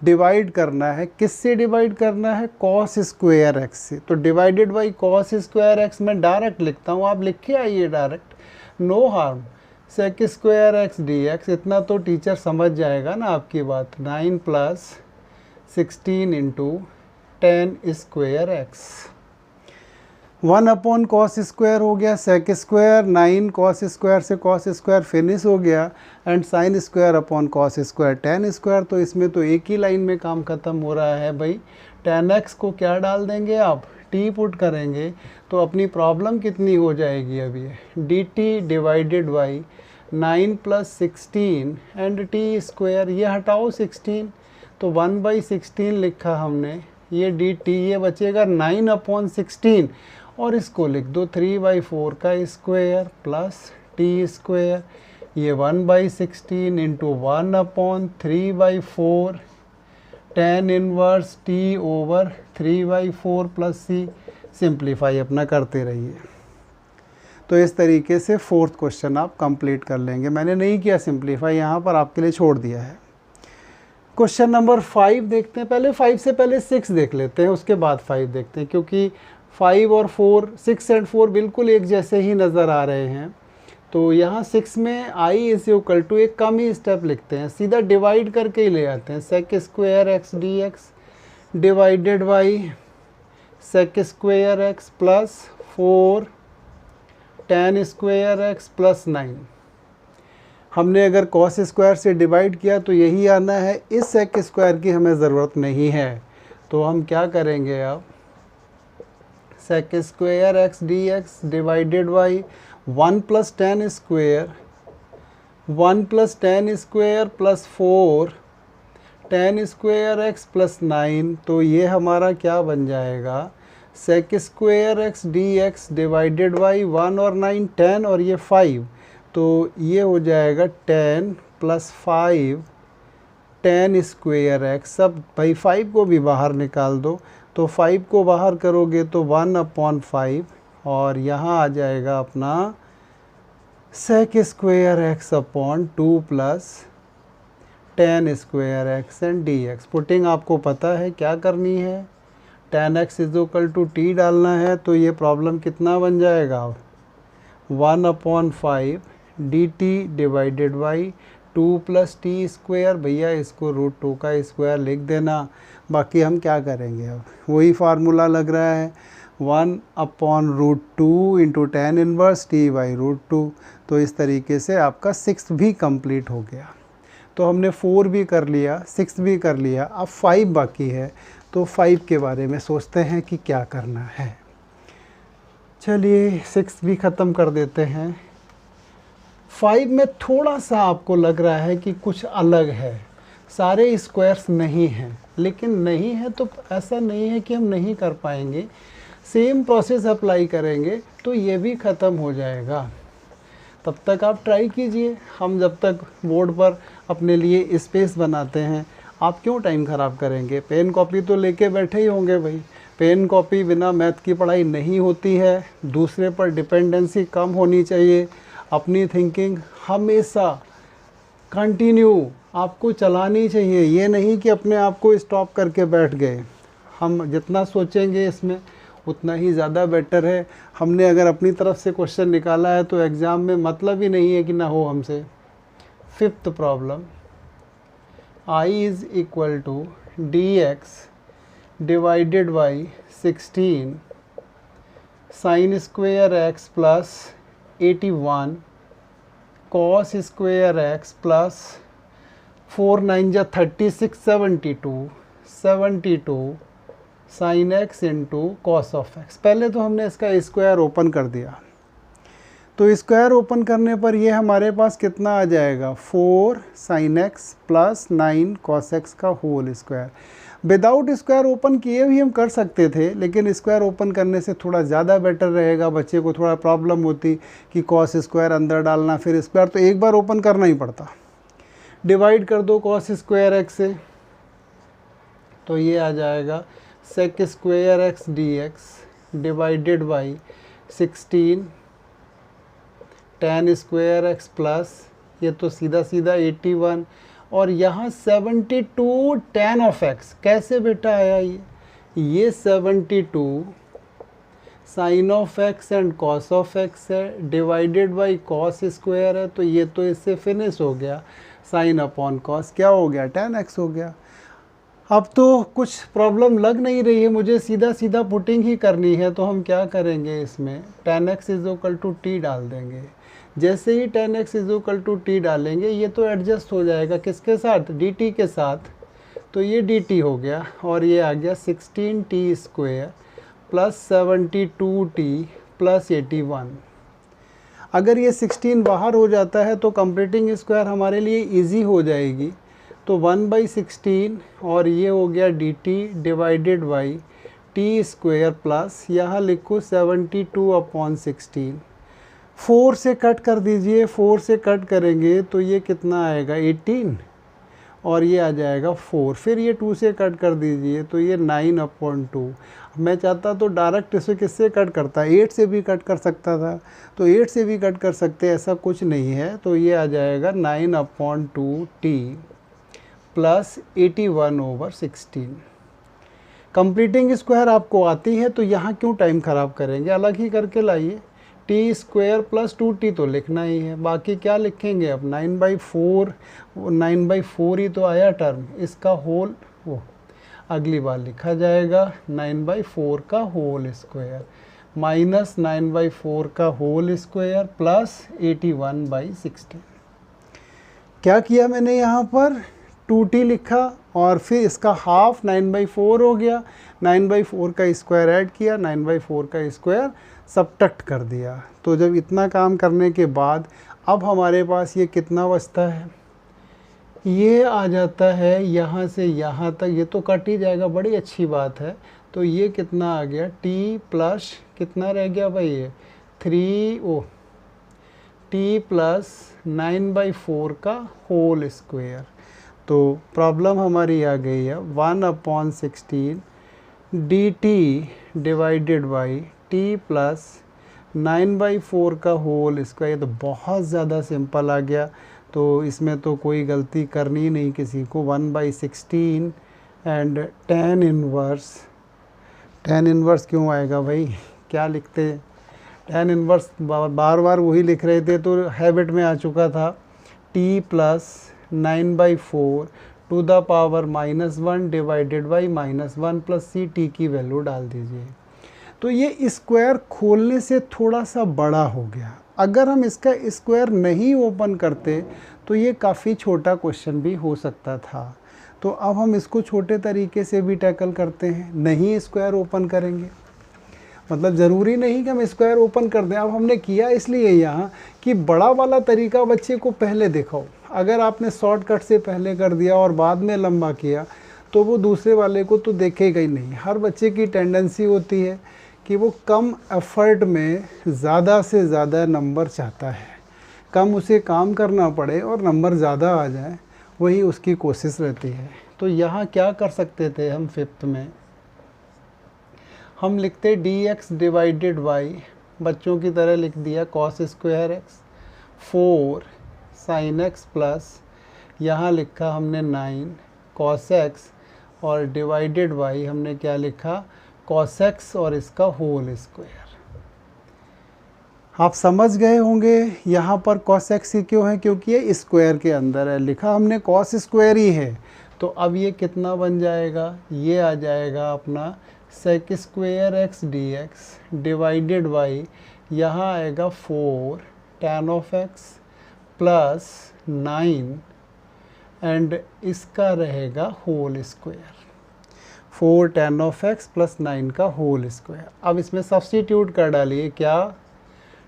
डिवाइड करना है। किससे डिवाइड करना है, cos स्क्वायर एक्स से। तो divided by cos square x मैं डायरेक्ट लिखता हूँ, आप लिख के आइए direct, no harm. Sec square x d x, इतना तो टीचर समझ जाएगा ना आपकी बात। 9 प्लस 16 into 10 square x. 1 upon cos square हो गया, सेक स्क्वायर 9 कॉस स्क्वायर से कॉस स्क्वायर फिनिश हो गया, and sine square upon cos square 10 square. तो इसमें तो एक ही लाइन में काम ख़त्म हो रहा है भाई। 10x को क्या डाल देंगे आप, t पुट करेंगे, तो अपनी प्रॉब्लम कितनी हो जाएगी अभी, dt डिवाइडेड बाई 9 प्लस 16 एंड t स्क्वायर। ये हटाओ 16, तो 1/16 लिखा हमने, ये dt ये बचेगा 9 अपॉन 16, और इसको लिख दो 3/4 का स्क्वायर प्लस टी स्क्वायर। ये 1/16 into 1 upon 3/4 tan inverse t over 3/4 plus c. Simplify अपना करते रहिए। तो इस तरीके से फोर्थ क्वेश्चन आप कंप्लीट कर लेंगे। मैंने नहीं किया सिंप्लीफाई, यहाँ पर आपके लिए छोड़ दिया है। क्वेश्चन नंबर 5 देखते हैं। पहले 5 से पहले 6 देख लेते हैं, उसके बाद 5 देखते हैं, क्योंकि 5 और 4, 6 एंड 4 बिल्कुल एक जैसे ही नज़र आ रहे हैं। तो यहाँ 6 में i इज इक्वल टू एक कम ही स्टेप लिखते हैं, सीधा डिवाइड करके ही ले आते हैं। Sec square x d x divided by sec square x plus 4 tan square x plus 9। हमने अगर कॉस स्क्वायर से डिवाइड किया तो यही आना है। इस सेक स्क्वायर की हमें ज़रूरत नहीं है, तो हम क्या करेंगे अब, sec square x d x divided by 1 plus tan square, 1 plus tan square plus 4 tan square x plus 9। तो ये हमारा क्या बन जाएगा, sec square x d x divided by 1 और 9 10 और ये 5, तो ये हो जाएगा 10 प्लस 5 tan स्क्वायर एक्स। सब भाई 5 को भी बाहर निकाल दो, तो 5 को बाहर करोगे तो 1 अपॉन 5, और यहाँ आ जाएगा अपना sec square x upon 2 plus tan square x and d x. Putting आपको पता है क्या करनी है, tan x is equal to t डालना है। तो ये प्रॉब्लम कितना बन जाएगा, 1 upon 5 dt divided by 2 plus t square. भैया इसको √2 का स्क्वायर लिख देना। बाकी हम क्या करेंगे, अब वही फार्मूला लग रहा है, 1 upon √2 into tan inverse T by √2। तो इस तरीके से आपका 6 भी कंप्लीट हो गया। तो हमने 4 भी कर लिया, 6 भी कर लिया, अब 5 बाकी है। तो 5 के बारे में सोचते हैं कि क्या करना है। चलिए 6 भी ख़त्म कर देते हैं। 5 में थोड़ा सा आपको लग रहा है कि कुछ अलग है, सारे स्क्वायर्स नहीं हैं, लेकिन नहीं है तो ऐसा नहीं है कि हम नहीं कर पाएंगे। सेम प्रोसेस अप्लाई करेंगे तो ये भी ख़त्म हो जाएगा। तब तक आप ट्राई कीजिए। हम जब तक बोर्ड पर अपने लिए स्पेस बनाते हैं, आप क्यों टाइम ख़राब करेंगे। पेन कॉपी तो लेके बैठे ही होंगे भाई। पेन कॉपी बिना मैथ की पढ़ाई नहीं होती है। दूसरे पर डिपेंडेंसी कम होनी चाहिए। अपनी थिंकिंग हमेशा कंटिन्यू आपको चलानी चाहिए। ये नहीं कि अपने आप को स्टॉप करके बैठ गए। हम जितना सोचेंगे इसमें उतना ही ज़्यादा बेटर है। हमने अगर अपनी तरफ से क्वेश्चन निकाला है तो एग्ज़ाम में मतलब ही नहीं है कि ना हो हमसे। Fifth problem, I is equal to dx divided by 16 sine square x plus 81 cos square x plus 4 9 जा 36 72 sine x into cos of x. पहले तो हमने इसका स्क्वायर ओपन कर दिया, तो स्क्वायर ओपन करने पर ये हमारे पास कितना आ जाएगा 4 sine x plus 9 cos x का whole square. Without square open किए भी हम कर सकते थे, लेकिन स्क्वायर ओपन करने से थोड़ा ज़्यादा बेटर रहेगा। बच्चे को थोड़ा प्रॉब्लम होती कि कॉस स्क्वायर अंदर डालना फिर स्क्वायर, तो एक बार ओपन करना ही पड़ता। डिवाइड कर दो कॉस स्क्वायर एक्स से, तो ये आ जाएगा sec square x d x divided by 16 tan square x plus, ये तो सीधा सीधा 81, और यहाँ 72 टेन ऑफ एक्स। कैसे बेटा आया ये 72 sine of x and cos of x है डिवाइडेड बाई कॉस स्क्वायर है, तो ये तो इससे फिनिश हो गया। साइन अपॉन कॉस क्या हो गया, टेन एक्स हो गया। अब तो कुछ प्रॉब्लम लग नहीं रही है, मुझे सीधा सीधा पुटिंग ही करनी है। तो हम क्या करेंगे, इसमें tan x is equal to t डाल देंगे। जैसे ही tan x is equal to t डालेंगे ये तो एडजस्ट हो जाएगा किसके साथ, डी टी के साथ, तो ये डी टी हो गया। और ये आ गया 16 T square plus 72 T plus 81। अगर ये 16 बाहर हो जाता है तो कंप्लीटिंग स्क्वायर हमारे लिए इजी हो जाएगी। तो 1/16 और ये हो गया d T divided by T square plus यहाँ लिखो 72/16। 4 से कट कर दीजिए, 4 से कट करेंगे तो ये कितना आएगा 18 और ये आ जाएगा 4। फिर ये 2 से कट कर दीजिए तो ये 9/2। मैं चाहता तो डायरेक्ट इसे किससे कट करता, 8 से भी कट कर सकता था, तो 8 से भी कट कर सकते, ऐसा कुछ नहीं है। तो ये आ जाएगा 9/2 टी प्लस 81/16। कंप्लीटिंग स्क्वायर आपको आती है तो यहाँ क्यों टाइम ख़राब करेंगे, अलग ही करके लाइए। टी स्क्वायर प्लस 2t तो लिखना ही है, बाकी क्या लिखेंगे अब 9/4, 9/4 ही तो आया टर्म, इसका होल वो अगली बार लिखा जाएगा 9/4 का होल स्क्वायर माइनस 9/4 का होल स्क्वायर प्लस 81/16। क्या किया मैंने यहाँ पर 2t लिखा और फिर इसका हाफ 9/4 हो गया, 9/4 का स्क्वायर ऐड किया, 9/4 का स्क्वायर सबट्रैक्ट कर दिया। तो जब इतना काम करने के बाद अब हमारे पास ये कितना बचता है, ये आ जाता है यहाँ से यहाँ तक, ये तो कट ही जाएगा, बड़ी अच्छी बात है। तो ये कितना आ गया t प्लस कितना रह गया भाई, ये 3 t प्लस 9/4 का होल स्क्वायर। तो प्रॉब्लम हमारी आ गई है 1/16 dt divided by t plus 9/4 का होल स्क्वायर। तो बहुत ज़्यादा सिंपल आ गया, तो इसमें तो कोई गलती करनी नहीं किसी को। 1/16 एंड tan इनवर्स क्यों आएगा भाई, क्या लिखते, tan इनवर्स बार बार वही लिख रहे थे तो हैबिट में आ चुका था। t plus 9/4 to the power -1 divided by -1 plus c, t की वैल्यू डाल दीजिए। तो ये स्क्वायर खोलने से थोड़ा सा बड़ा हो गया। अगर हम इसका स्क्वायर नहीं ओपन करते तो ये काफ़ी छोटा क्वेश्चन भी हो सकता था। तो अब हम इसको छोटे तरीके से भी टैकल करते हैं, नहीं स्क्वायर ओपन करेंगे, मतलब ज़रूरी नहीं कि हम स्क्वायर ओपन कर दें। अब हमने किया इसलिए यहाँ कि बड़ा वाला तरीका बच्चे को पहले दिखाओ। अगर आपने शॉर्टकट से पहले कर दिया और बाद में लंबा किया तो वो दूसरे वाले को तो देखेगा ही नहीं। हर बच्चे की टेंडेंसी होती है कि वो कम एफर्ट में ज़्यादा से ज़्यादा नंबर चाहता है, कम उसे काम करना पड़े और नंबर ज़्यादा आ जाए, वही उसकी कोशिश रहती है। तो यहाँ क्या कर सकते थे हम, फिफ्थ में हम लिखते dx डिवाइडेड बाई, बच्चों की तरह लिख दिया cos square x 4 sine x plus यहाँ लिखा हमने 9 cos एक्स और डिवाइडेड बाई हमने क्या लिखा cos x और इसका होल स्क्वायर। आप समझ गए होंगे यहाँ पर cos x ही क्यों है, क्योंकि ये स्क्वायर के अंदर है, लिखा हमने cos स्क्वायर ही है। तो अब ये कितना बन जाएगा, ये आ जाएगा अपना sec square x d x divided by, यहाँ आएगा 4 tan of x plus 9 and इसका रहेगा whole square, 4 tan of x plus 9 का होल स्क्वायर। अब इसमें सब्स्टिट्यूट कर डालिए, क्या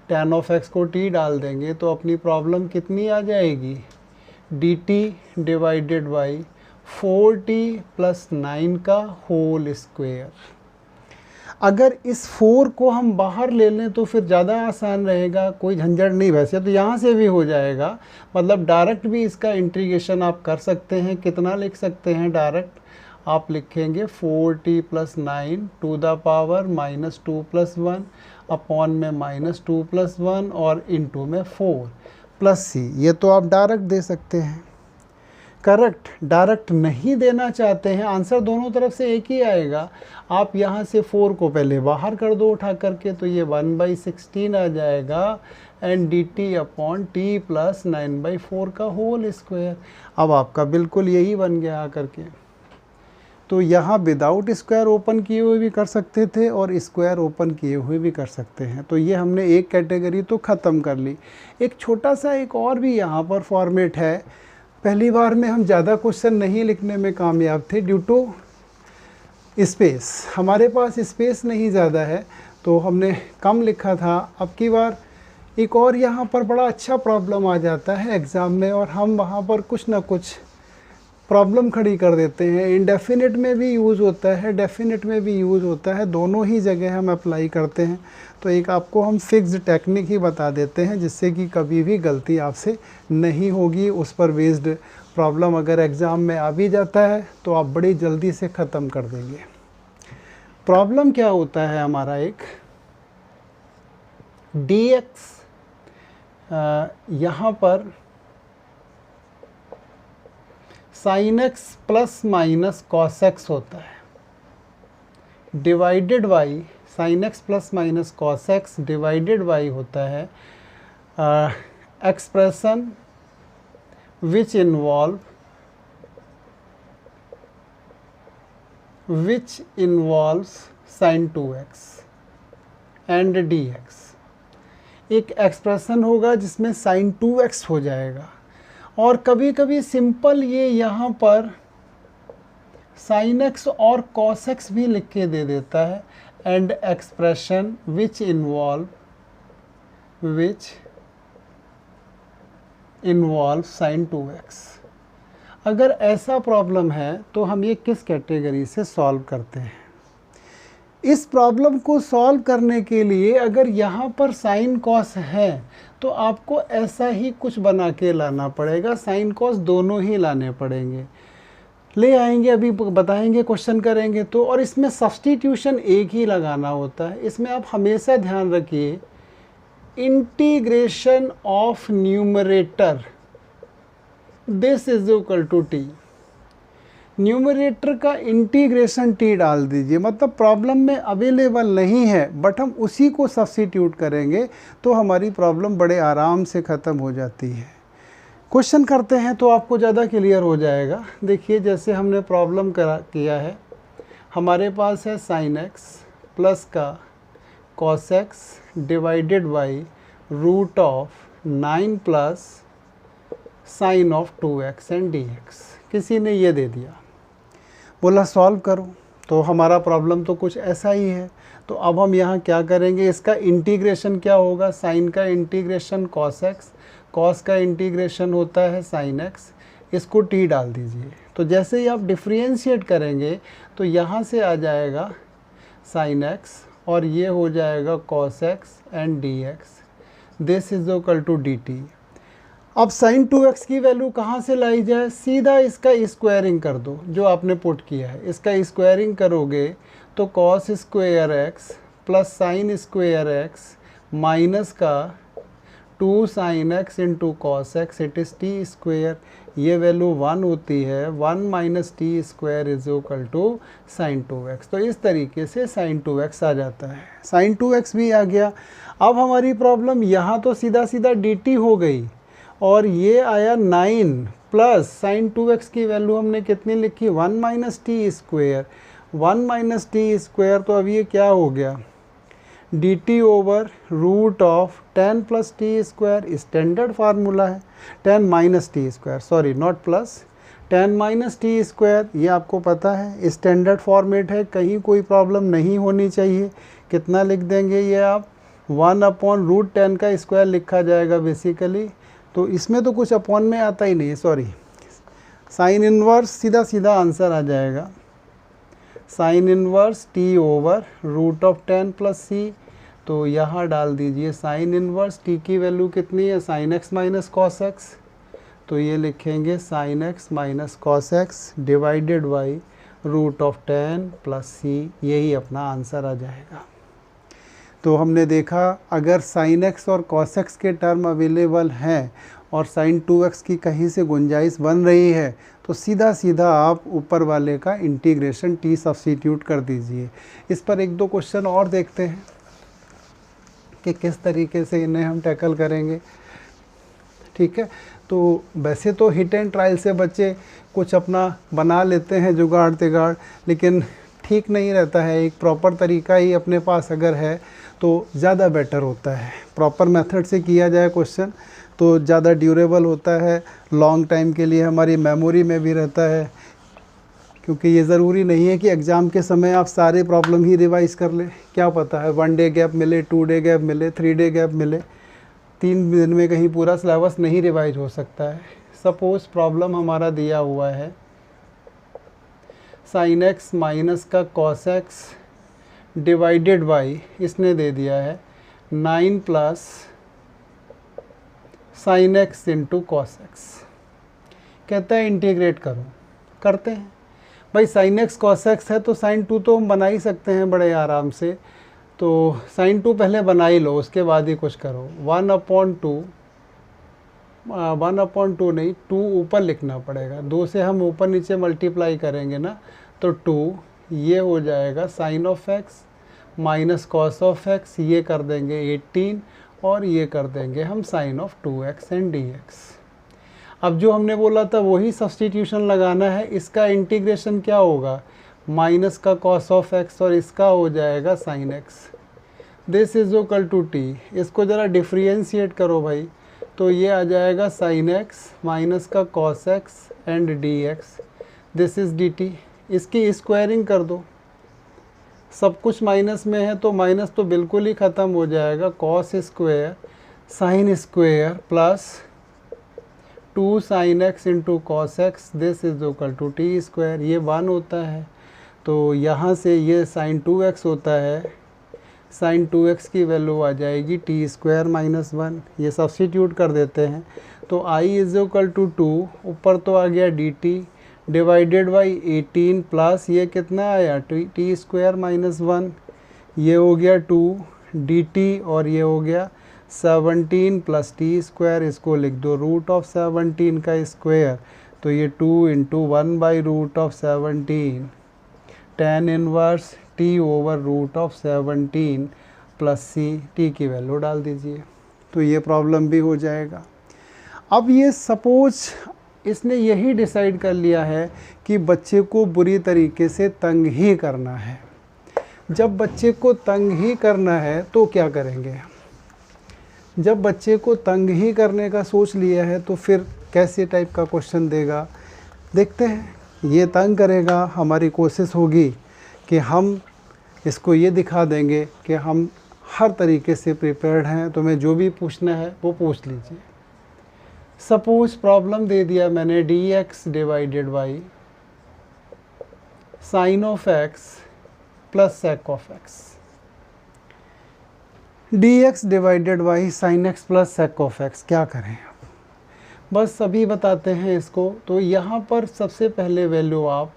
tan ऑफ x को t डाल देंगे तो अपनी प्रॉब्लम कितनी आ जाएगी, dt divided by 4t plus 9 का होल स्क्वायर। अगर इस 4 को हम बाहर ले लें तो फिर ज़्यादा आसान रहेगा, कोई झंझट नहीं, वैसे तो यहाँ से भी हो जाएगा, मतलब डायरेक्ट भी इसका इंटीग्रेशन आप कर सकते हैं। कितना लिख सकते हैं डायरेक्ट, आप लिखेंगे 4t plus 9 to the power -2 plus 1 upon में -2 प्लस 1 और इनटू में 4 प्लस c। ये तो आप डायरेक्ट दे सकते हैं, करेक्ट। डायरेक्ट नहीं देना चाहते हैं, आंसर दोनों तरफ से एक ही आएगा। आप यहाँ से 4 को पहले बाहर कर दो उठा करके, तो ये 1/16 आ जाएगा and dt upon t plus 9/4 का होल स्क्वायर। अब आपका बिल्कुल यही बन गया आकर के। तो यहाँ विदाउट स्क्वायर ओपन किए हुए भी कर सकते थे और स्क्वायर ओपन किए हुए भी कर सकते हैं। तो ये हमने एक कैटेगरी तो ख़त्म कर ली। एक छोटा सा एक और भी यहाँ पर फॉर्मेट है। पहली बार में हम ज़्यादा क्वेश्चन नहीं लिखने में कामयाब थे ड्यू टू स्पेस, हमारे पास स्पेस नहीं ज़्यादा है तो हमने कम लिखा था। अब की बार एक और यहाँ पर बड़ा अच्छा प्रॉब्लम आ जाता है एग्ज़ाम में और हम वहाँ पर कुछ ना कुछ प्रॉब्लम खड़ी कर देते हैं। इंडेफिनिट में भी यूज़ होता है, डेफिनिट में भी यूज़ होता है, दोनों ही जगह हम अप्लाई करते हैं। तो एक आपको हम फिक्स्ड टेक्निक ही बता देते हैं जिससे कि कभी भी गलती आपसे नहीं होगी। उस पर बेस्ड प्रॉब्लम अगर एग्ज़ाम में आ भी जाता है तो आप बड़ी जल्दी से ख़त्म कर देंगे। प्रॉब्लम क्या होता है हमारा, एक dx यहाँ पर sin x plus minus cos x होता है, divided by sin x plus minus cos x divided by होता है expression which involves sin 2x and dx। एक एक्सप्रेशन होगा जिसमें sin 2x हो जाएगा और कभी कभी सिंपल ये यहाँ पर sin x और cos x भी लिख के दे देता है and expression which involve sin 2x। अगर ऐसा प्रॉब्लम है तो हम ये किस कैटेगरी से सॉल्व करते हैं। इस प्रॉब्लम को सॉल्व करने के लिए अगर यहाँ पर साइन कॉस है तो आपको ऐसा ही कुछ बना के लाना पड़ेगा, साइन कॉस दोनों ही लाने पड़ेंगे। ले आएंगे, अभी बताएंगे, क्वेश्चन करेंगे तो। और इसमें सब्स्टिट्यूशन एक ही लगाना होता है। इसमें आप हमेशा ध्यान रखिए, integration of numerator this is equal to t. Numerator का इंटीग्रेशन टी डाल दीजिए, मतलब प्रॉब्लम में अवेलेबल नहीं है बट हम उसी को सब्स्टिट्यूट करेंगे तो हमारी प्रॉब्लम बड़े आराम से ख़त्म हो जाती है। क्वेश्चन करते हैं तो आपको ज़्यादा क्लियर हो जाएगा। देखिए जैसे हमने प्रॉब्लम किया है, हमारे पास है sin x प्लस का cos x divided by root of 9 plus sine of 2x and dx। किसी ने ये दे दिया, बोला सॉल्व करो, तो हमारा प्रॉब्लम तो कुछ ऐसा ही है। तो अब हम यहाँ क्या करेंगे, इसका इंटीग्रेशन क्या होगा, साइन का इंटीग्रेशन cos x, cos का इंटीग्रेशन होता है sin x, इसको t डाल दीजिए। तो जैसे ही आप डिफ्रेंशिएट करेंगे तो यहाँ से आ जाएगा sin x और ये हो जाएगा cos x and dx, this is equal to dt। अब sin 2x की वैल्यू कहाँ से लाई जाए, सीधा इसका स्क्वायरिंग कर दो जो आपने पुट किया है। इसका स्क्वायरिंग करोगे तो cos square x plus sine square x minus का 2 sin x into cos x it is t square, ये वैल्यू 1 होती है, 1 minus t square is equal to sine 2x। तो इस तरीके से साइन 2x आ जाता है, साइन 2x भी आ गया। अब हमारी प्रॉब्लम यहाँ तो सीधा सीधा dt हो गई और ये आया 9 प्लस साइन 2x की वैल्यू हमने कितनी लिखी 1 minus t square, 1 minus t square, तो अब ये क्या हो गया dt over root of 10 plus t square, standard formula है 10 minus t square, sorry not plus, 10 minus t square, ये आपको पता है स्टैंडर्ड फॉर्मेट है, कहीं कोई प्रॉब्लम नहीं होनी चाहिए। कितना लिख देंगे ये आप 1 अपॉन रूट 10 का स्क्वायर लिखा जाएगा बेसिकली, तो इसमें तो कुछ अपॉन में आता ही नहीं है, सॉरी साइन इनवर्स, सीधा सीधा आंसर आ जाएगा sine inverse t over root of 10 plus c. तो यहाँ डाल दीजिए साइन इनवर्स टी की वैल्यू कितनी है sine x minus cos x, तो ये लिखेंगे sine x minus cos x divided by root of 10 plus c, यही अपना आंसर आ जाएगा। तो हमने देखा अगर साइन एक्स और कॉस एक्स के टर्म अवेलेबल हैं और साइन 2x की कहीं से गुंजाइश बन रही है तो सीधा सीधा आप ऊपर वाले का इंटीग्रेशन t सब्स्टिट्यूट कर दीजिए। इस पर एक दो क्वेश्चन और देखते हैं कि किस तरीके से इन्हें हम टैकल करेंगे। ठीक है, तो वैसे तो हिट एंड ट्रायल से बच्चे कुछ अपना बना लेते हैं जुगाड़ तिगाड़, लेकिन ठीक नहीं रहता है, एक प्रॉपर तरीका ही अपने पास अगर है तो ज़्यादा बेटर होता है। प्रॉपर मेथड से किया जाए क्वेश्चन तो ज़्यादा ड्यूरेबल होता है, लॉन्ग टाइम के लिए हमारी मेमोरी में भी रहता है, क्योंकि ये ज़रूरी नहीं है कि एग्ज़ाम के समय आप सारे प्रॉब्लम ही रिवाइज़ कर लें। क्या पता है 1 डे गैप मिले, 2 डे गैप मिले, 3 डे गैप मिले, 3 दिन में कहीं पूरा सिलेबस नहीं रिवाइज हो सकता है। सपोज़ प्रॉब्लम हमारा दिया हुआ है साइन एक्स माइनस का कॉस एक्स डिवाइडेड बाई, इसने दे दिया है 9 plus sine x into cos x, कहता है इंटीग्रेट करो, करते हैं भाई। साइन एक्स कॉस एक्स है तो साइन 2 तो हम बना ही सकते हैं बड़े आराम से, तो साइन 2 पहले बना ही लो, उसके बाद ही कुछ करो। 1 अपॉन 2 नहीं, 2 ऊपर लिखना पड़ेगा, 2 से हम ऊपर नीचे मल्टीप्लाई करेंगे ना, तो 2 ये हो जाएगा sine of x minus cos of x, ये कर देंगे 18 और ये कर देंगे हम sign of 2x and dx। अब जो हमने बोला था वही सब्स्टिट्यूशन लगाना है। इसका इंटीग्रेशन क्या होगा माइनस का कॉस ऑफ एक्स और इसका हो जाएगा sine x, this is equal to t. इसको ज़रा डिफ्रेंशिएट करो भाई, तो ये आ जाएगा साइन एक्स माइनस का cos x and dx, this is dt। इसकी स्क्वायरिंग कर दो, सब कुछ माइनस में है तो माइनस तो बिल्कुल ही ख़त्म हो जाएगा, cos square sine square plus 2 sine x into cos x, this is equal to t square, ये 1 होता है। तो यहाँ से ये साइन 2x होता है, साइन 2x की वैल्यू आ जाएगी टी स्क्वायर माइनस 1, ये सब्स्टिट्यूट कर देते हैं तो i इज इक्वल टू 2, ऊपर तो आ गया dt डिवाइडेड बाई 18 प्लस ये कितना आया टी स्क्वायर माइनस 1, ये हो गया 2 dt और ये हो गया 17 प्लस टी स्क्वायर, इसको लिख दो रूट ऑफ 17 का स्क्वायर, तो ये 2 into 1 by root of 17 tan inverse t over root of 17 plus c, t की वैल्यू डाल दीजिए, तो ये प्रॉब्लम भी हो जाएगा। अब ये सपोज इसने यही डिसाइड कर लिया है कि बच्चे को बुरी तरीके से तंग ही करना है। जब बच्चे को तंग ही करना है तो क्या करेंगे, जब बच्चे को तंग ही करने का सोच लिया है तो फिर कैसे टाइप का क्वेश्चन देगा, देखते हैं। ये तंग करेगा, हमारी कोशिश होगी कि हम इसको ये दिखा देंगे कि हम हर तरीके से प्रिपेयर्ड हैं, तुम्हें जो भी पूछना है वो पूछ लीजिए। सपोज प्रॉब्लम दे दिया मैंने dx divided by sine of x plus sake of x, dx divided by sine x plus sake of x, क्या करें बस सभी बताते हैं इसको। तो यहाँ पर सबसे पहले वैल्यू आप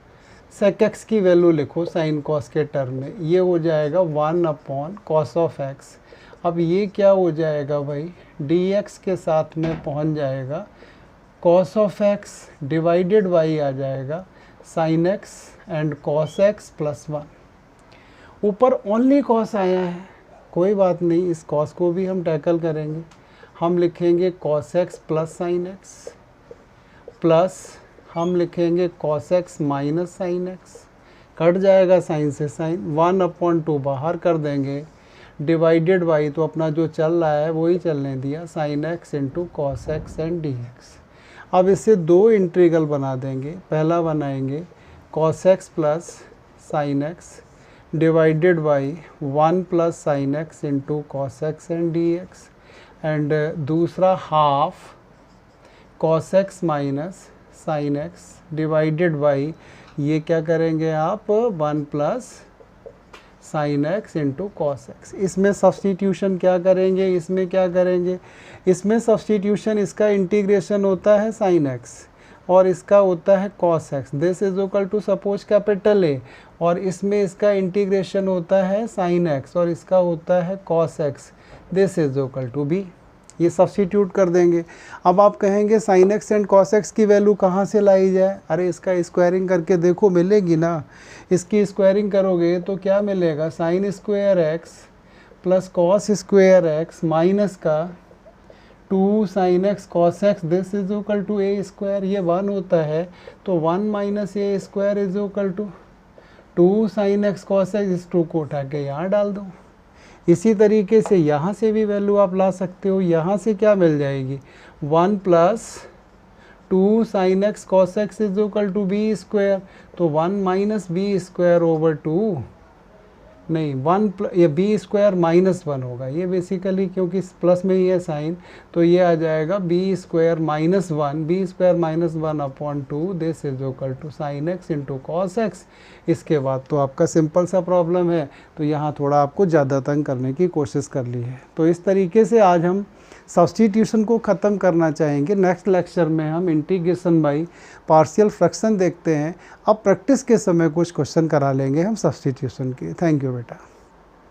सेक एक्स की वैल्यू लिखो साइन कॉस के टर्म में, ये हो जाएगा 1 अपॉन कॉस ऑफ एक्स। अब ये क्या हो जाएगा भाई, dx के साथ में पहुंच जाएगा cos of x divided by आ जाएगा sin x and cos x plus 1। ऊपर ओनली cos आया है, कोई बात नहीं, इस cos को भी हम टैकल करेंगे। हम लिखेंगे cos x plus sin x plus हम लिखेंगे cos x minus sin x, cut जाएगा साइन से साइन, 1/2 बाहर कर देंगे डिवाइडेड बाई, तो अपना जो चल रहा है वही चलने दिया, sin x into cos x and dx। अब इससे दो इंटीग्रल बना देंगे, पहला बनाएंगे cos x plus sin x divided by 1 plus sin x into cos x and dx, and दूसरा half cos x minus sin x divided by, ये क्या करेंगे आप 1 plus sin x into cos x. इसमें सब्सटीट्यूशन क्या करेंगे, इसमें क्या करेंगे, इसमें सब्सटीट्यूशन, इसका इंटीग्रेशन होता है sin x और इसका होता है cos x, this is equal to suppose capital A, और इसमें इसका इंटीग्रेशन होता है sin x और इसका होता है cos x, this is equal to B। ये सब्सटीट्यूट कर देंगे। अब आप कहेंगे sin x and cos x की वैल्यू कहाँ से लाई जाए, अरे इसका स्क्वायरिंग करके देखो, मिलेगी ना। इसकी स्क्वायरिंग करोगे तो क्या मिलेगा, sin square x plus cos square x minus का 2 sin x cos x, this is equal to a square, ये 1 होता है तो 1 minus a square is equal to 2 sin x cos x, इस 2 को उठा के यहाँ डाल दो। इसी तरीके से यहाँ से भी वैल्यू आप ला सकते हो, यहाँ से क्या मिल जाएगी 1 plus 2 sin x cos x is equal to b square, तो 1 माइनस बी स्क्वायर ओवर 2, नहीं 1 ये बी स्क्वायर माइनस 1 होगा, ये बेसिकली क्योंकि प्लस में ही है साइन, तो ये आ जाएगा b square minus 1, b square minus 1/2, this is equal to sine x into cos x. इसके बाद तो आपका सिंपल सा प्रॉब्लम है, तो यहाँ थोड़ा आपको ज़्यादा तंग करने की कोशिश कर ली है। तो इस तरीके से आज हम सब्सटीट्यूशन को ख़त्म करना चाहेंगे। नेक्स्ट लेक्चर में हम इंटीग्रेशन बाई पार्शियल फ्रैक्शन देखते हैं। अब प्रैक्टिस के समय कुछ क्वेश्चन करा लेंगे हम सब्सटीट्यूशन के। थैंक यू बेटा।